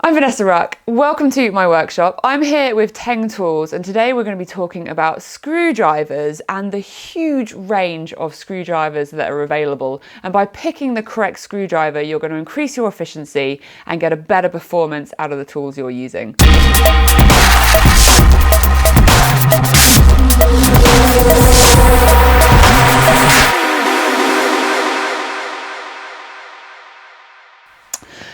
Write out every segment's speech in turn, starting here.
I'm Vanessa Ruck. Welcome to my workshop. I'm here with TengTools and today we're going to be talking about screwdrivers and the huge range of screwdrivers that are available. And by picking the correct screwdriver, you're going to increase your efficiency and get a better performance out of the tools you're using.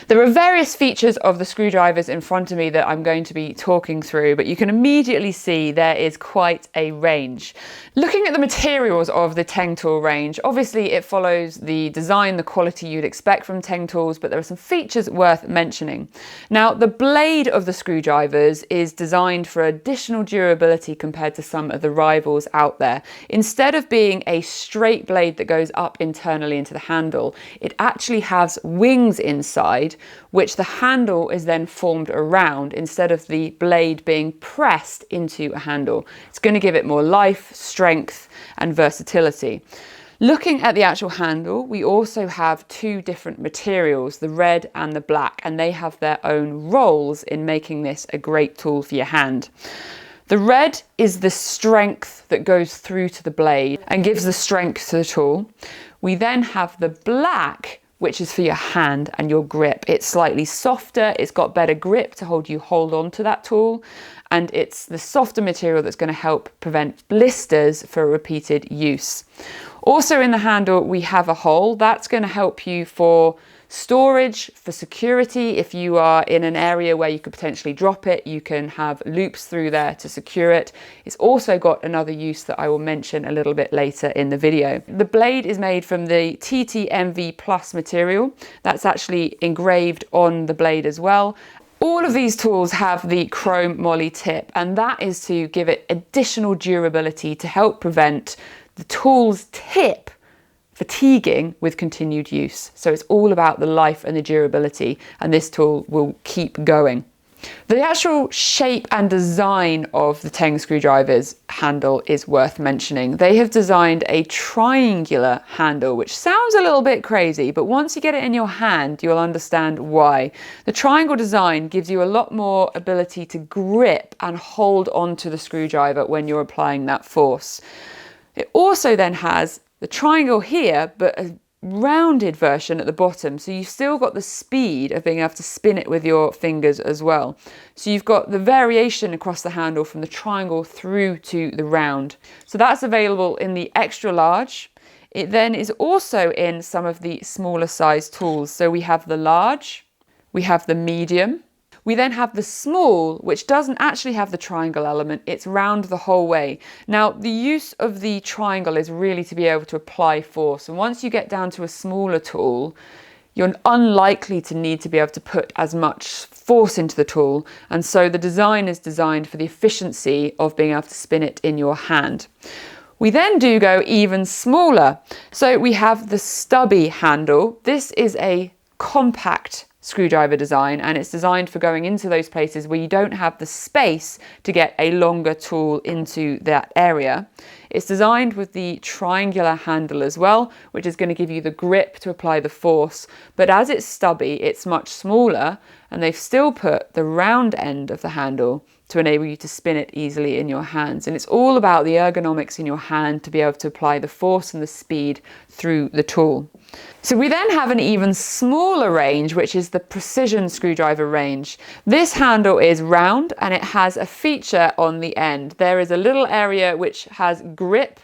There are various features of the screwdrivers in front of me that I'm going to be talking through, but you can immediately see there is quite a range. Looking at the materials of the TengTool range, obviously it follows the design, the quality you'd expect from TengTools, but there are some features worth mentioning. Now, the blade of the screwdrivers is designed for additional durability compared to some of the rivals out there. Instead of being a straight blade that goes up internally into the handle, it actually has wings inside, which the handle is then formed around instead of the blade being pressed into a handle. It's going to give it more life, strength, and versatility. Looking at the actual handle, we also have two different materials, the red and the black, and they have their own roles in making this a great tool for your hand. The red is the strength that goes through to the blade and gives the strength to the tool. We then have the black, which is for your hand and your grip. It's slightly softer, it's got better grip to hold on to that tool, and it's the softer material that's going to help prevent blisters for repeated use. Also in the handle we have a hole that's going to help you for storage, for security. If you are in an area where you could potentially drop it, you can have loops through there to secure it. It's also got another use that I will mention a little bit later in the video. The blade is made from the TTMV Plus material. That's actually engraved on the blade as well. All of these tools have the chrome moly tip, and that is to give it additional durability to help prevent the tool's tip fatiguing with continued use. So it's all about the life and the durability, and this tool will keep going. The actual shape and design of the Teng screwdriver's handle is worth mentioning. They have designed a triangular handle, which sounds a little bit crazy, but once you get it in your hand, you'll understand why. The triangle design gives you a lot more ability to grip and hold onto the screwdriver when you're applying that force. It also then has the triangle here, but a rounded version at the bottom, so you've still got the speed of being able to spin it with your fingers as well. So you've got the variation across the handle from the triangle through to the round. So that's available in the extra large. It then is also in some of the smaller size tools. So we have the large, we have the medium, we then have the small, which doesn't actually have the triangle element, it's round the whole way. Now, the use of the triangle is really to be able to apply force. And once you get down to a smaller tool, you're unlikely to need to be able to put as much force into the tool. And so the design is designed for the efficiency of being able to spin it in your hand. We then do go even smaller. So we have the stubby handle. This is a compact screwdriver design, and it's designed for going into those places where you don't have the space to get a longer tool into that area. It's designed with the triangular handle as well, which is going to give you the grip to apply the force, but as it's stubby, it's much smaller, and they've still put the round end of the handle to enable you to spin it easily in your hands. And it's all about the ergonomics in your hand to be able to apply the force and the speed through the tool. So we then have an even smaller range, which is the precision screwdriver range. This handle is round and it has a feature on the end. There is a little area which has grip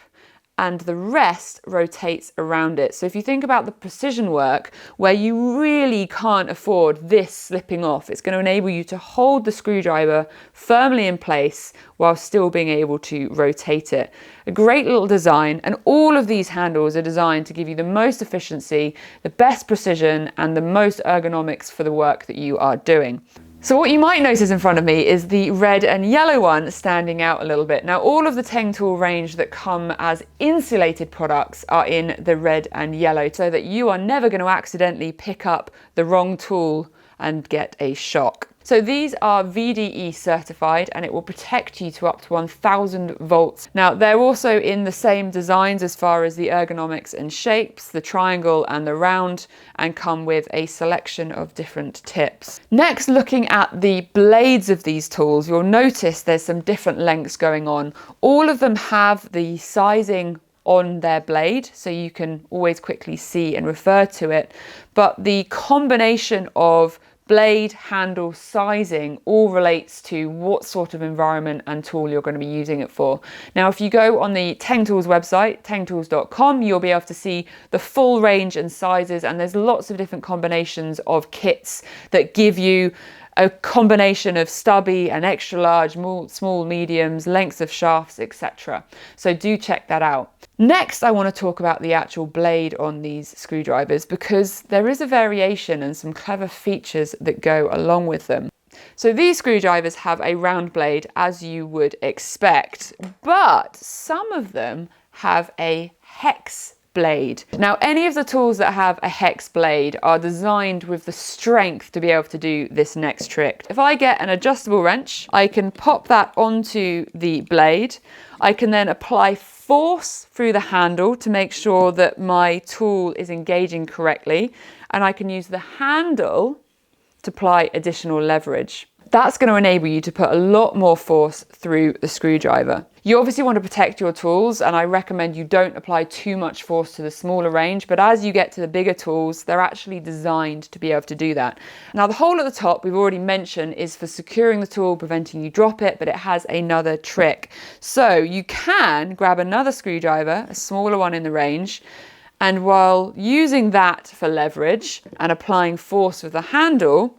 and the rest rotates around it. So if you think about the precision work where you really can't afford this slipping off, it's going to enable you to hold the screwdriver firmly in place while still being able to rotate it. A great little design, and all of these handles are designed to give you the most efficiency, the best precision, and the most ergonomics for the work that you are doing. So what you might notice in front of me is the red and yellow one standing out a little bit. Now, all of the TengTool range that come as insulated products are in the red and yellow, so that you are never going to accidentally pick up the wrong tool and get a shock. So these are VDE certified and it will protect you to up to 1000 volts. Now they're also in the same designs as far as the ergonomics and shapes, the triangle and the round, and come with a selection of different tips. Next, looking at the blades of these tools, you'll notice there's some different lengths going on. All of them have the sizing on their blade, so you can always quickly see and refer to it. But the combination of blade handle sizing all relates to what sort of environment and tool you're going to be using it for. Now, if you go on the TengTools website, tengtools.com, you'll be able to see the full range and sizes, and there's lots of different combinations of kits that give you a combination of stubby and extra large, small, mediums, lengths of shafts, etc. So do check that out. Next, I want to talk about the actual blade on these screwdrivers, because there is a variation and some clever features that go along with them. So these screwdrivers have a round blade, as you would expect, but some of them have a hex blade. Now, any of the tools that have a hex blade are designed with the strength to be able to do this next trick. If I get an adjustable wrench, I can pop that onto the blade. I can then apply force through the handle to make sure that my tool is engaging correctly, and I can use the handle to apply additional leverage. That's going to enable you to put a lot more force through the screwdriver. You obviously want to protect your tools, and I recommend you don't apply too much force to the smaller range, but as you get to the bigger tools, they're actually designed to be able to do that. Now, the hole at the top, we've already mentioned, is for securing the tool, preventing you drop it, but it has another trick. So you can grab another screwdriver, a smaller one in the range, and while using that for leverage and applying force with the handle,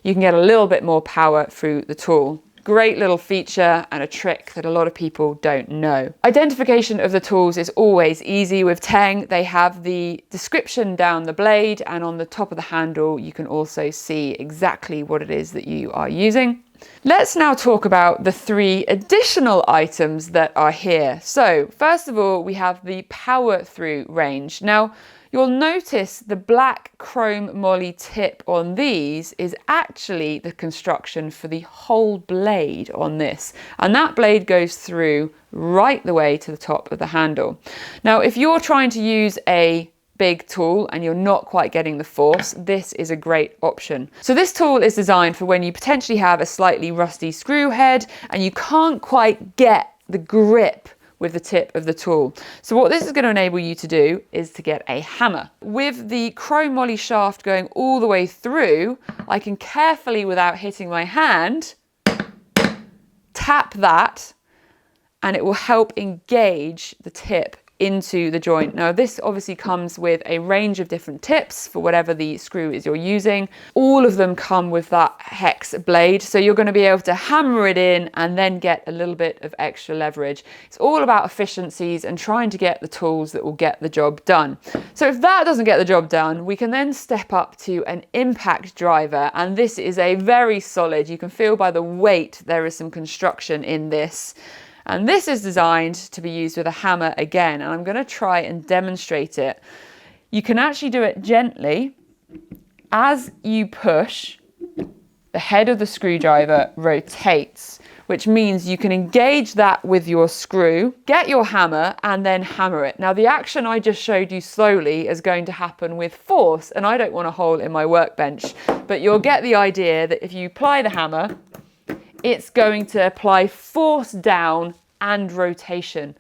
you can get a little bit more power through the tool. Great little feature and a trick that a lot of people don't know. Identification of the tools is always easy with Teng. They have the description down the blade, and on the top of the handle you can also see exactly what it is that you are using. Let's now talk about the 3 additional items that are here. So first of all, we have the power through range. Now, you'll notice the black chrome moly tip on these is actually the construction for the whole blade on this. And that blade goes through right the way to the top of the handle. Now, if you're trying to use a big tool and you're not quite getting the force, this is a great option. So this tool is designed for when you potentially have a slightly rusty screw head and you can't quite get the grip with the tip of the tool. So what this is going to enable you to do is to get a hammer. With the chrome moly shaft going all the way through, I can carefully, without hitting my hand, tap that, and it will help engage the tip into the joint. Now, this obviously comes with a range of different tips for whatever the screw is you're using. All of them come with that hex blade, so you're going to be able to hammer it in and then get a little bit of extra leverage. It's all about efficiencies and trying to get the tools that will get the job done. So if that doesn't get the job done, we can then step up to an impact driver, and this is a very solid, you can feel by the weight there is some construction in this. And this is designed to be used with a hammer again, and I'm going to try and demonstrate it. You can actually do it gently. As you push, the head of the screwdriver rotates, which means you can engage that with your screw, get your hammer, and then hammer it. Now, the action I just showed you slowly is going to happen with force, and I don't want a hole in my workbench, but you'll get the idea that if you apply the hammer, it's going to apply force down and rotation.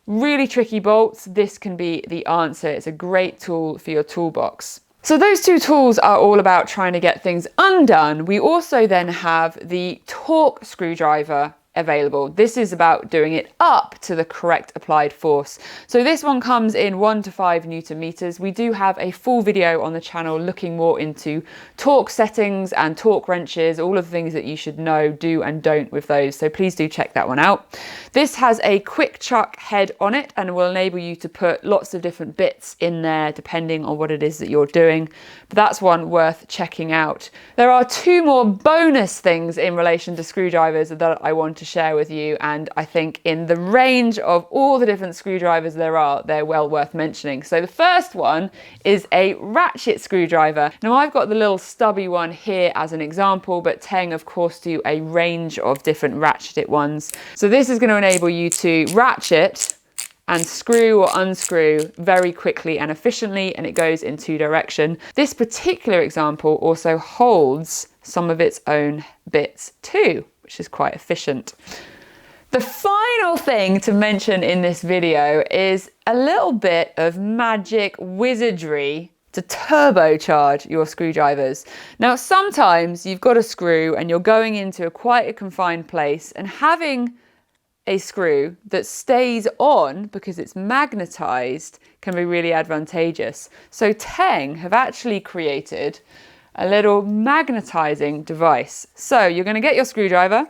Really tricky bolts, this can be the answer. It's a great tool for your toolbox. So those 2 tools are all about trying to get things undone. We also then have the torque screwdriver available. This is about doing it up to the correct applied force. So this one comes in 1 to 5 Newton meters. We do have a full video on the channel looking more into torque settings and torque wrenches, all of the things that you should know, do and don't with those. So please do check that one out. This has a quick chuck head on it and will enable you to put lots of different bits in there depending on what it is that you're doing. But that's one worth checking out. There are 2 more bonus things in relation to screwdrivers that I want to share with you, and I think in the range of all the different screwdrivers there are, they're well worth mentioning. So the first one is a ratchet screwdriver. Now I've got the little stubby one here as an example, but Teng of course do a range of different ratcheted ones. So this is going to enable you to ratchet and screw or unscrew very quickly and efficiently, and it goes in two directions. This particular example also holds some of its own bits too, which is quite efficient. The final thing to mention in this video is a little bit of magic wizardry to turbocharge your screwdrivers. Now, sometimes you've got a screw and you're going into quite a confined place, and having a screw that stays on because it's magnetized can be really advantageous. So Teng have actually created a little magnetizing device. So you're going to get your screwdriver,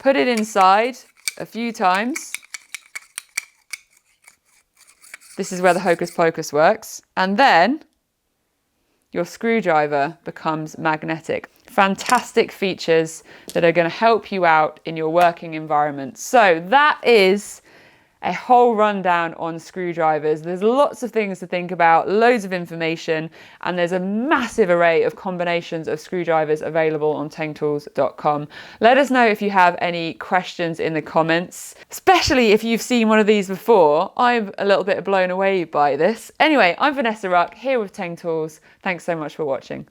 put it inside a few times. This is where the hocus pocus works. And then your screwdriver becomes magnetic. Fantastic features that are going to help you out in your working environment. So that is a whole rundown on screwdrivers. There's lots of things to think about, loads of information, and there's a massive array of combinations of screwdrivers available on TengTools.com. Let us know if you have any questions in the comments, especially if you've seen one of these before. I'm a little bit blown away by this. Anyway, I'm Vanessa here with TengTools. Thanks so much for watching.